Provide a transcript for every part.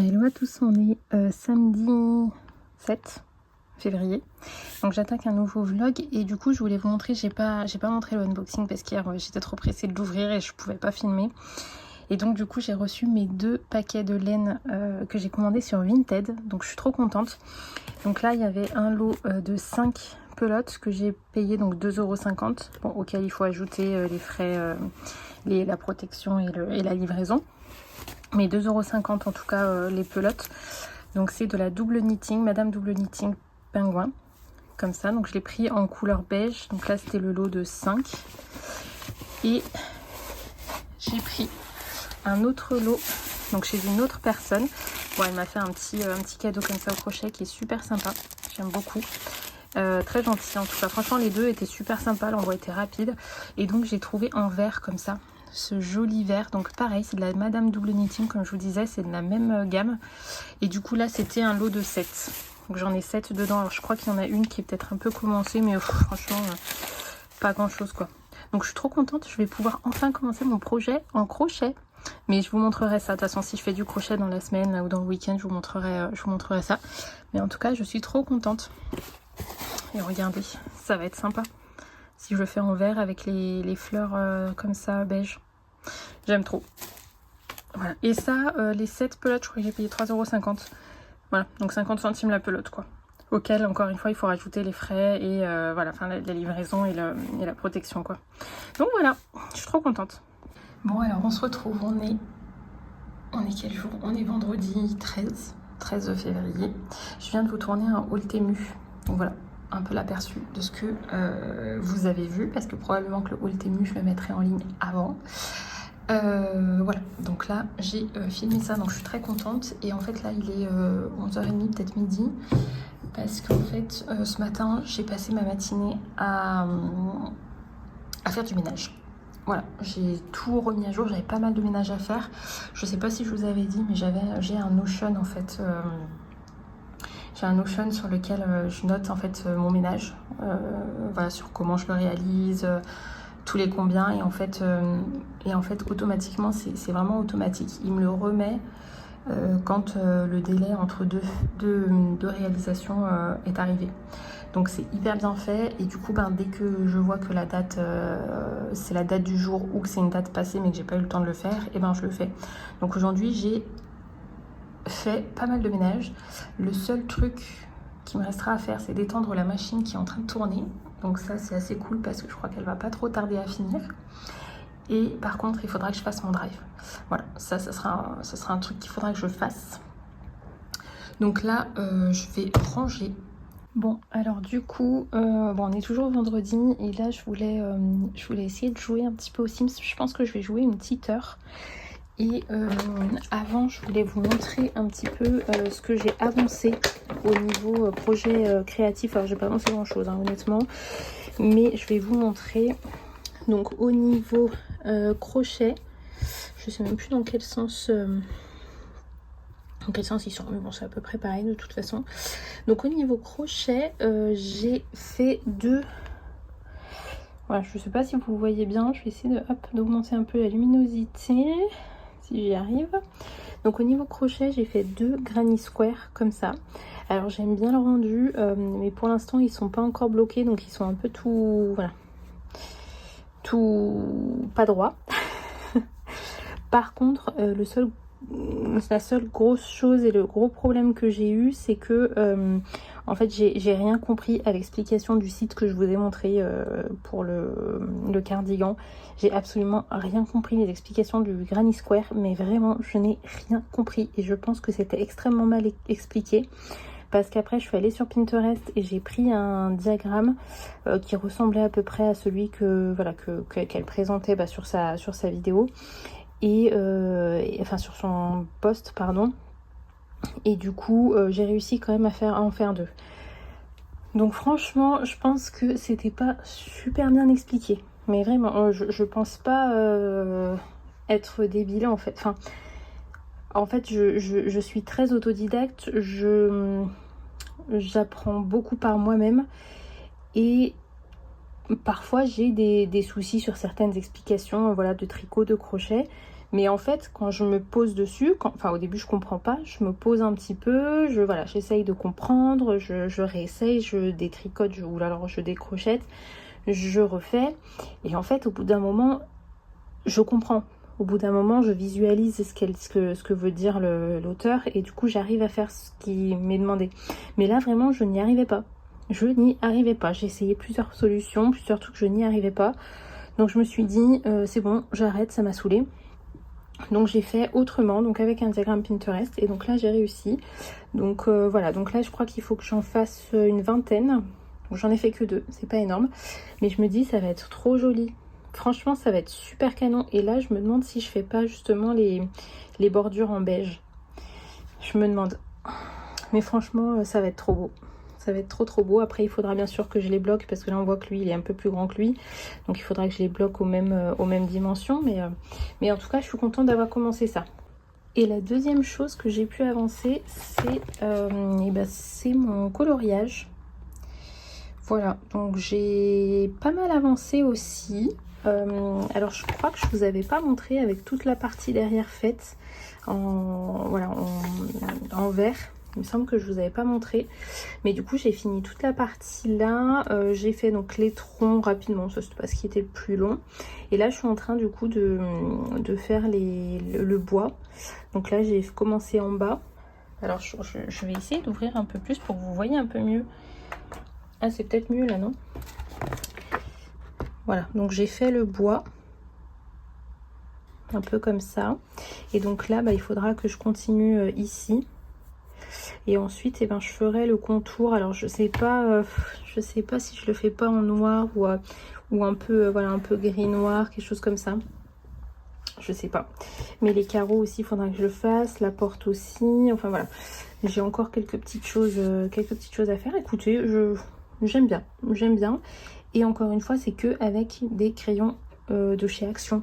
Hello à tous, on est samedi 7 février. Donc j'attaque un nouveau vlog et du coup je voulais vous montrer, j'ai pas montré le unboxing parce qu'hier j'étais trop pressée de l'ouvrir et je pouvais pas filmer. Et donc du coup j'ai reçu mes 2 paquets de laine que j'ai commandé sur Vinted. Donc je suis trop contente. Donc là il y avait un lot de 5 pelotes que j'ai payé donc 2,50 €. Bon, auquel il faut ajouter les frais, la protection et la livraison. Mais 2,50 € en tout cas les pelotes. Donc c'est de la double knitting, Madame Double Knitting Pingouin. Comme ça, donc je l'ai pris en couleur beige. Donc là c'était le lot de 5. Et j'ai pris un autre lot, donc chez une autre personne. Bon, elle m'a fait un petit cadeau comme ça au crochet qui est super sympa. J'aime beaucoup. Très gentil en tout cas. Franchement les deux étaient super sympas, l'envoi était rapide. Et donc j'ai trouvé en vert comme ça. Ce joli vert, donc pareil c'est de la Madame Double Knitting comme je vous disais, c'est de la même gamme et du coup là c'était un lot de 7, donc j'en ai 7 dedans. Alors je crois qu'il y en a une qui est peut-être un peu commencée mais franchement pas grand chose quoi. Donc je suis trop contente, je vais pouvoir enfin commencer mon projet en crochet, mais je vous montrerai ça de toute façon si je fais du crochet dans la semaine là, ou dans le week-end, je vous montrerai ça. Mais en tout cas je suis trop contente et regardez, ça va être sympa si je le fais en vert avec les fleurs comme ça beige. J'aime trop. Voilà. Et ça, les 7 pelotes, je crois que j'ai payé 3,50 €. Voilà, donc 50 centimes la pelote quoi. Auquel, encore une fois, il faut rajouter les frais et voilà, enfin la livraison et la protection quoi. Donc voilà, je suis trop contente. Bon alors on se retrouve, on est quel jour? On est vendredi 13 février. Je viens de vous tourner un haul Temu. Donc voilà, un peu l'aperçu de ce que vous avez vu, parce que probablement que le haul Temu je le mettrai en ligne avant. Voilà, donc là j'ai filmé ça, donc je suis très contente. Et en fait là il est 11h30, peut-être midi, parce qu'en fait ce matin j'ai passé ma matinée à faire du ménage. Voilà, j'ai tout remis à jour, j'avais pas mal de ménage à faire. Je sais pas si je vous avais dit, mais j'ai un Notion en fait. J'ai un Notion sur lequel je note en fait mon ménage, voilà, sur comment je le réalise, tous les combien, et en fait automatiquement, c'est vraiment automatique. Il me le remet quand le délai entre deux réalisations est arrivé. Donc c'est hyper bien fait, et du coup dès que je vois que la date c'est la date du jour ou que c'est une date passée mais que j'ai pas eu le temps de le faire, et je le fais. Donc aujourd'hui j'ai fait pas mal de ménage. Le seul truc qui me restera à faire, c'est d'étendre la machine qui est en train de tourner. Donc ça c'est assez cool parce que je crois qu'elle va pas trop tarder à finir. Et par contre il faudra que je fasse mon drive. Voilà, ça sera un truc qu'il faudra que je fasse. Donc là je vais ranger. Bon alors du coup on est toujours vendredi et là je voulais essayer de jouer un petit peu aux Sims. Je pense que je vais jouer une petite heure. Et avant je voulais vous montrer un petit peu ce que j'ai avancé au niveau projet créatif. Alors j'ai pas avancé grand chose honnêtement, mais je vais vous montrer. Donc au niveau crochet, je sais même plus dans quel sens ils sont, mais bon c'est à peu près pareil de toute façon. Donc au niveau crochet j'ai fait 2. Voilà, je sais pas si vous voyez bien, je vais essayer d'augmenter un peu la luminosité si j'y arrive. Donc au niveau crochet j'ai fait 2 granny square comme ça. Alors j'aime bien le rendu, mais pour l'instant ils sont pas encore bloqués, donc ils sont un peu tout pas droit. Par contre la seule grosse chose et le gros problème que j'ai eu, c'est que en fait j'ai rien compris à l'explication du site que je vous ai montré pour le cardigan. J'ai absolument rien compris les explications du granny square, mais vraiment je n'ai rien compris, et je pense que c'était extrêmement mal expliqué. Parce qu'après je suis allée sur Pinterest et j'ai pris un diagramme qui ressemblait à peu près à celui qu'elle présentait sur sa vidéo. Et enfin sur son post pardon, et du coup j'ai réussi quand même à en faire 2. Donc franchement je pense que c'était pas super bien expliqué, mais vraiment je pense pas être débile en fait. En fait je suis très autodidacte, j'apprends beaucoup par moi-même, et parfois j'ai des soucis sur certaines explications de tricot, de crochet. Mais en fait, quand je me pose dessus, enfin au début je comprends pas, je me pose un petit peu, voilà, j'essaye de comprendre, je réessaye, je détricote, ou alors je décrochette, je refais. Et en fait, au bout d'un moment, je comprends. Au bout d'un moment, je visualise ce que veut dire l'auteur, et du coup, j'arrive à faire ce qui m'est demandé. Mais là, vraiment, je n'y arrivais pas. Je n'y arrivais pas. J'ai essayé plusieurs solutions, plusieurs trucs, je n'y arrivais pas. Donc, je me suis dit, c'est bon, j'arrête, ça m'a saoulée. Donc, j'ai fait autrement, donc avec un diagramme Pinterest. Et donc là, j'ai réussi. Donc, voilà. Donc là, je crois qu'il faut que j'en fasse une vingtaine. J'en ai fait que 2, c'est pas énorme. Mais je me dis, ça va être trop joli. Franchement, ça va être super canon. Et là, je me demande si je fais pas justement les bordures en beige. Je me demande. Mais franchement, ça va être trop beau. Ça va être trop beau. Après, il faudra bien sûr que je les bloque parce que là, on voit que lui, il est un peu plus grand que lui. Donc, il faudra que je les bloque aux mêmes dimensions. Mais en tout cas, je suis contente d'avoir commencé ça. Et la deuxième chose que j'ai pu avancer, c'est mon coloriage. Voilà, donc j'ai pas mal avancé aussi. Alors je crois que je vous avais pas montré avec toute la partie derrière faite en vert. Il me semble que je vous avais pas montré. Mais du coup j'ai fini toute la partie là. J'ai fait donc les troncs rapidement, ça c'est pas ce qui était le plus long. Et là je suis en train du coup de faire le bois. Donc là j'ai commencé en bas. Alors je vais essayer d'ouvrir un peu plus pour que vous voyez un peu mieux. Ah, c'est peut-être mieux là, non? Voilà, donc j'ai fait le bois. Un peu comme ça. Et donc là, il faudra que je continue ici. Et ensuite, je ferai le contour. Alors, je sais pas si je le fais pas en noir ou un peu, voilà, un peu gris-noir, quelque chose comme ça. Je sais pas. Mais les carreaux aussi, il faudra que je le fasse. La porte aussi. Enfin, voilà. J'ai encore quelques petites choses à faire. Écoutez, j'aime bien. Et encore une fois, c'est que avec des crayons de chez Action.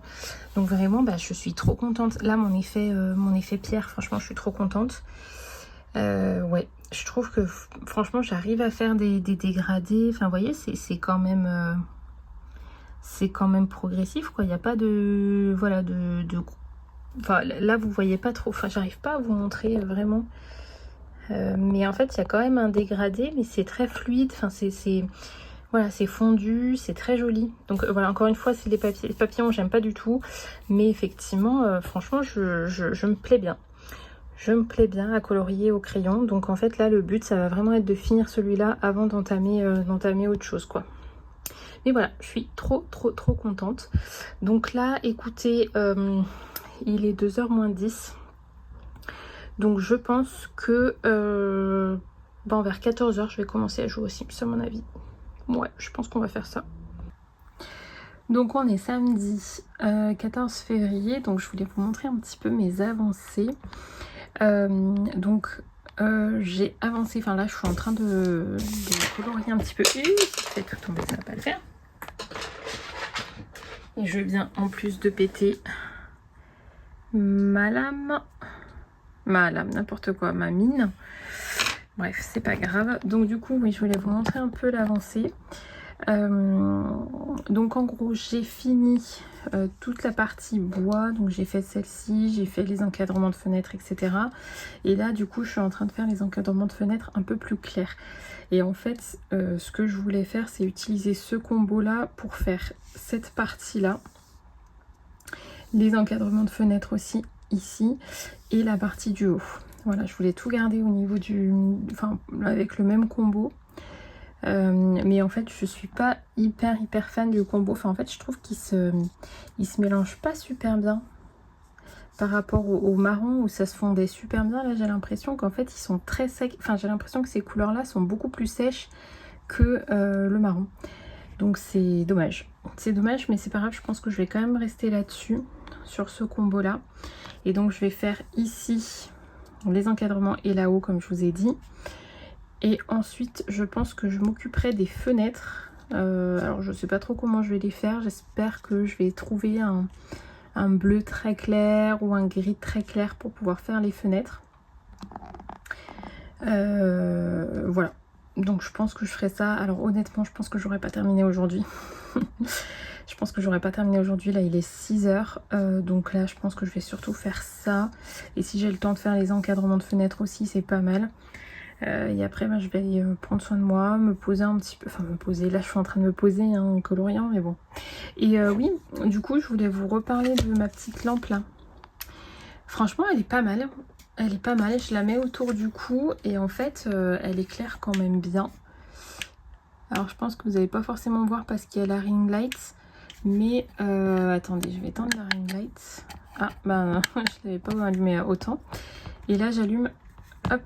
Donc vraiment, je suis trop contente. Là, mon effet pierre, franchement, je suis trop contente. Ouais, je trouve que franchement, j'arrive à faire des dégradés. Enfin, vous voyez, c'est quand même progressif, quoi. Il n'y a pas de... Voilà, Enfin, là, vous voyez pas trop. Enfin, j'arrive pas à vous montrer vraiment. Mais en fait, il y a quand même un dégradé, mais c'est très fluide. Enfin, voilà, c'est fondu, c'est très joli. Donc voilà, encore une fois, c'est les papillons, j'aime pas du tout. Mais effectivement, franchement, je me plais bien. Je me plais bien à colorier au crayon. Donc en fait, là, le but, ça va vraiment être de finir celui-là avant d'entamer autre chose, quoi. Mais voilà, je suis trop contente. Donc là, écoutez, il est 2h moins 10. Donc je pense que vers 14h, je vais commencer à jouer aussi, à mon avis. Ouais, je pense qu'on va faire ça. Donc on est samedi 14 février, donc je voulais vous montrer un petit peu mes avancées. J'ai avancé, enfin là je suis en train de colorier un petit peu. Si je fais tout tomber, ça va pas le faire. Et je viens en plus de péter ma lame, n'importe quoi, ma mine. Bref, c'est pas grave. Donc du coup, oui, je voulais vous montrer un peu l'avancée. Donc en gros, j'ai fini toute la partie bois. Donc j'ai fait celle-ci, j'ai fait les encadrements de fenêtres, etc. Et là, du coup, je suis en train de faire les encadrements de fenêtres un peu plus clairs. Et en fait, ce que je voulais faire, c'est utiliser ce combo-là pour faire cette partie-là. Les encadrements de fenêtres aussi, ici. Et la partie du haut. Voilà, je voulais tout garder au niveau avec le même combo. Mais en fait, je suis pas hyper fan du combo. Enfin, en fait, je trouve qu'il se mélange pas super bien par rapport au marron où ça se fondait super bien. Là, j'ai l'impression qu'en fait, ils sont très secs. Enfin, j'ai l'impression que ces couleurs-là sont beaucoup plus sèches que le marron. Donc, c'est dommage. C'est dommage, mais c'est pas grave. Je pense que je vais quand même rester là-dessus, sur ce combo-là. Et donc, je vais faire ici les encadrements et là-haut, comme je vous ai dit. Et ensuite, je pense que je m'occuperai des fenêtres. Alors, je sais pas trop comment je vais les faire. J'espère que je vais trouver un bleu très clair ou un gris très clair pour pouvoir faire les fenêtres. Voilà. Donc, je pense que je ferai ça. Alors, honnêtement, je pense que j'aurais pas terminé aujourd'hui. Je pense que j'aurais pas terminé aujourd'hui. Là il est 6h. Donc là je pense que je vais surtout faire ça. Et si j'ai le temps de faire les encadrements de fenêtres aussi, c'est pas mal. Et après je vais aller prendre soin de moi, me poser un petit peu. Enfin me poser, là je suis en train de me poser hein, en coloriant, mais bon. Et oui, du coup je voulais vous reparler de ma petite lampe là. Franchement elle est pas mal. Elle est pas mal, je la mets autour du cou et en fait elle éclaire quand même bien. Alors je pense que vous n'allez pas forcément voir parce qu'il y a la ring light. Mais attendez, je vais éteindre la ring light. Ah bah je l'avais pas allumé autant. Et là j'allume, hop.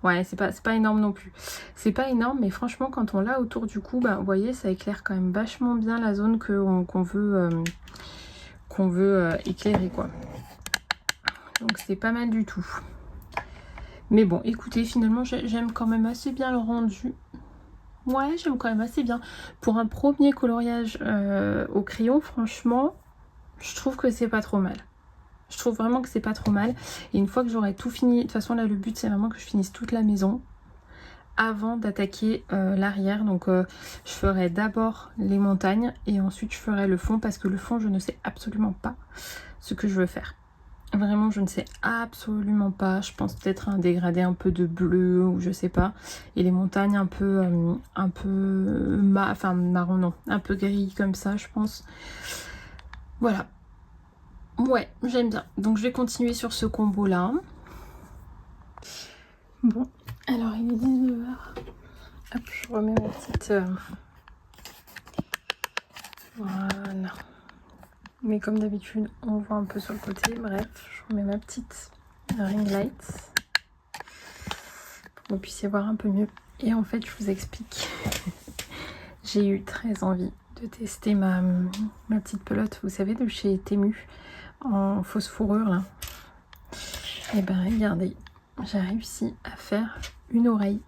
Ouais, c'est pas énorme non plus. C'est pas énorme, mais franchement quand on l'a autour du cou, bah, vous voyez ça éclaire quand même vachement bien la zone qu'on veut éclairer quoi. Donc c'est pas mal du tout. Mais bon, écoutez, finalement, j'aime quand même assez bien le rendu. Ouais, j'aime quand même assez bien. Pour un premier coloriage au crayon, franchement, je trouve que c'est pas trop mal. Je trouve vraiment que c'est pas trop mal. Et une fois que j'aurai tout fini, de toute façon, là, le but, c'est vraiment que je finisse toute la maison avant d'attaquer l'arrière. Donc, je ferai d'abord les montagnes et ensuite, je ferai le fond parce que le fond, je ne sais absolument pas ce que je veux faire. Vraiment, je ne sais absolument pas. Je pense peut-être un dégradé un peu de bleu ou je sais pas. Et les montagnes un peu marron, non, un peu gris comme ça, je pense. Voilà. Ouais, j'aime bien. Donc, je vais continuer sur ce combo-là. Bon, alors il est 19h. Hop, je remets ma petite... Voilà. Mais comme d'habitude, on voit un peu sur le côté. Bref, je remets ma petite ring light pour que vous puissiez voir un peu mieux. Et en fait, je vous explique. J'ai eu très envie de tester ma petite pelote, vous savez, de chez Temu, en fausse fourrure, là. Et ben, regardez, j'ai réussi à faire une oreille.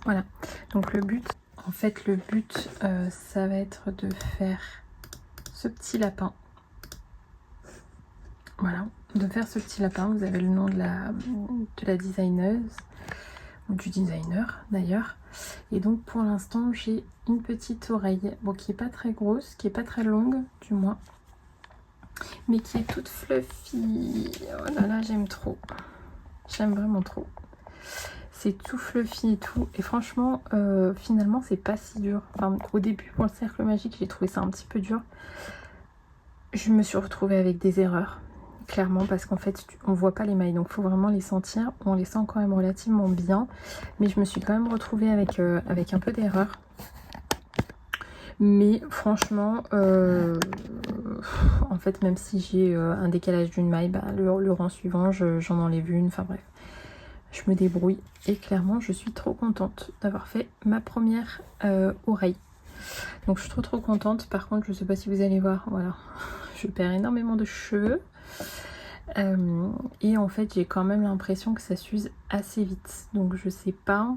Voilà. Donc, le but, ça va être de faire ce petit lapin. Voilà, de faire ce petit lapin. Vous avez le nom de la designeuse ou du designer d'ailleurs. Et donc pour l'instant j'ai une petite oreille, bon, qui est pas très grosse, qui est pas très longue du moins, mais qui est toute fluffy. Oh là là, j'aime trop, j'aime vraiment trop. C'est tout fluffy et tout, et franchement finalement c'est pas si dur. Enfin, au début pour le cercle magique j'ai trouvé ça un petit peu dur. Je me suis retrouvée avec des erreurs, clairement, parce qu'en fait on voit pas les mailles, donc il faut vraiment les sentir. On les sent quand même relativement bien, mais je me suis quand même retrouvée avec un peu d'erreur. Mais franchement en fait, même si j'ai un décalage d'une maille, bah, le rang suivant j'en enlève une, enfin bref, je me débrouille. Et clairement je suis trop contente d'avoir fait ma première oreille. Donc je suis trop contente. Par contre je sais pas si vous allez voir, voilà, je perds énormément de cheveux. Et en fait j'ai quand même l'impression que ça s'use assez vite. Donc je sais pas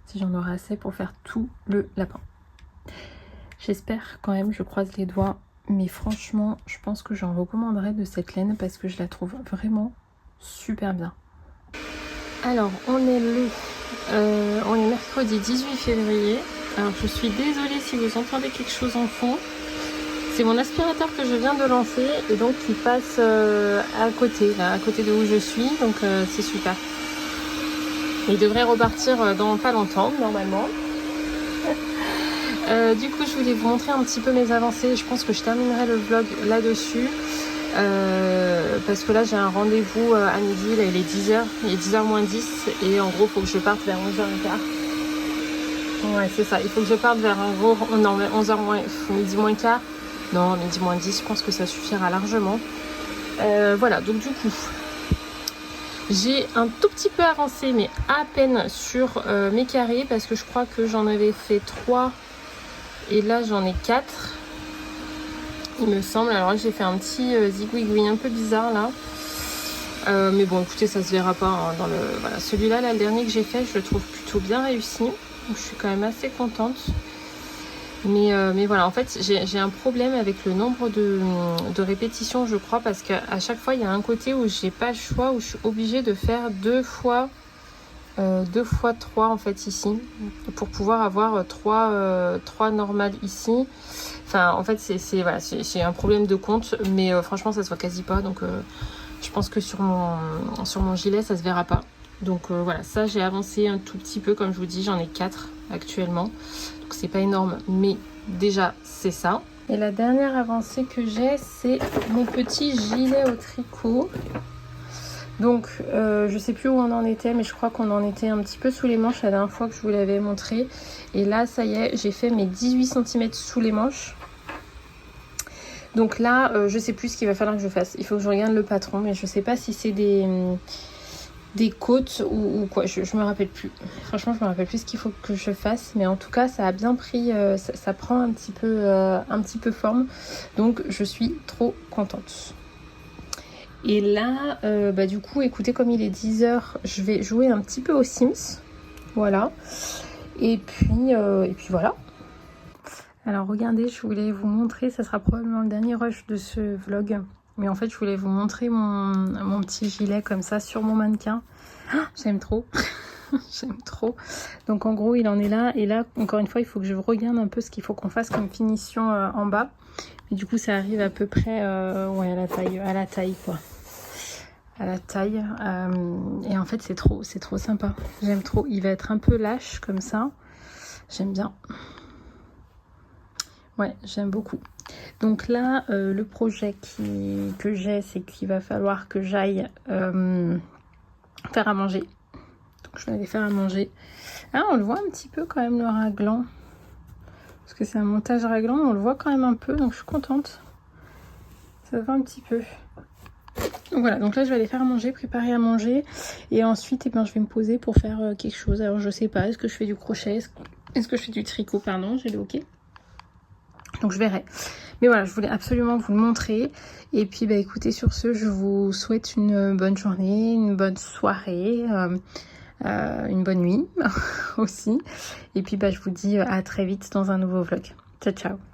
si j'en aurai assez pour faire tout le lapin. J'espère quand même, je croise les doigts. Mais franchement je pense que j'en recommanderais de cette laine parce que je la trouve vraiment super bien. Alors on est mercredi 18 février. Alors je suis désolée si vous entendez quelque chose en fond. C'est mon aspirateur que je viens de lancer et donc il passe à côté de où je suis, donc c'est super. Il devrait repartir dans pas longtemps normalement. Du coup je voulais vous montrer un petit peu mes avancées. Je pense que je terminerai le vlog là-dessus. Parce que là j'ai un rendez-vous à midi, là il est 10h, il est 10h moins 10 et en gros il faut que je parte vers 11h15. Ouais c'est ça, il faut que je parte vers en gros, non mais 11h moins, midi moins quart. Non, midi moins 10, je pense que ça suffira largement. Voilà, donc du coup, j'ai un tout petit peu avancé, mais à peine sur mes carrés, parce que je crois que j'en avais fait 3, et là j'en ai 4, il me semble. Alors là, j'ai fait un petit zigouigoui un peu bizarre, là. Mais bon, écoutez, ça se verra pas hein, dans le... Voilà, celui-là, là, le dernier que j'ai fait, je le trouve plutôt bien réussi. Donc je suis quand même assez contente. Mais voilà, en fait j'ai un problème avec le nombre de répétitions, je crois, parce qu'à chaque fois il y a un côté où j'ai pas le choix, où je suis obligée de faire 2 fois 2 fois 3 en fait ici pour pouvoir avoir 3 normales ici. Enfin en fait voilà, j'ai un problème de compte, mais franchement ça se voit quasi pas, donc je pense que sur mon gilet ça se verra pas. Donc voilà, ça j'ai avancé un tout petit peu, comme je vous dis, j'en ai 4 actuellement, donc c'est pas énorme, mais déjà c'est ça. Et la dernière avancée que j'ai, c'est mon petit gilet au tricot. Donc je sais plus où on en était, mais je crois qu'on en était un petit peu sous les manches la dernière fois que je vous l'avais montré. Et là ça y est, j'ai fait mes 18 cm sous les manches. Donc là je sais plus ce qu'il va falloir que je fasse. Il faut que je regarde le patron, mais je sais pas si c'est des côtes ou quoi, je me rappelle plus. Franchement je me rappelle plus ce qu'il faut que je fasse, mais en tout cas ça a bien pris, ça prend un petit peu forme. Donc je suis trop contente. Et là, du coup, écoutez, comme il est 10h, je vais jouer un petit peu aux Sims. Voilà. Et puis voilà. Alors, regardez, je voulais vous montrer, ça sera probablement le dernier rush de ce vlog. Mais en fait, je voulais vous montrer mon petit gilet comme ça sur mon mannequin. Ah, j'aime trop. J'aime trop. Donc, en gros, il en est là. Et là, encore une fois, il faut que je regarde un peu ce qu'il faut qu'on fasse comme finition en bas. Et du coup, ça arrive à peu près ouais, à la taille, quoi. À la taille. Et en fait, c'est trop sympa. J'aime trop. Il va être un peu lâche comme ça. J'aime bien. Ouais, j'aime beaucoup. Donc là, le projet que j'ai, c'est qu'il va falloir que j'aille faire à manger. Donc je vais aller faire à manger. Ah, on le voit un petit peu quand même, le raglan. Parce que c'est un montage raglan, on le voit quand même un peu, donc je suis contente. Ça se voit un petit peu. Donc voilà, donc là je vais aller faire à manger, préparer à manger. Et ensuite, je vais me poser pour faire quelque chose. Alors je sais pas, est-ce que je fais du crochet, est-ce que je fais du tricot, pardon, j'ai le OK. Donc je verrai. Mais voilà, je voulais absolument vous le montrer. Et puis écoutez, sur ce, je vous souhaite une bonne journée, une bonne soirée, une bonne nuit aussi. Et puis je vous dis à très vite dans un nouveau vlog. Ciao, ciao.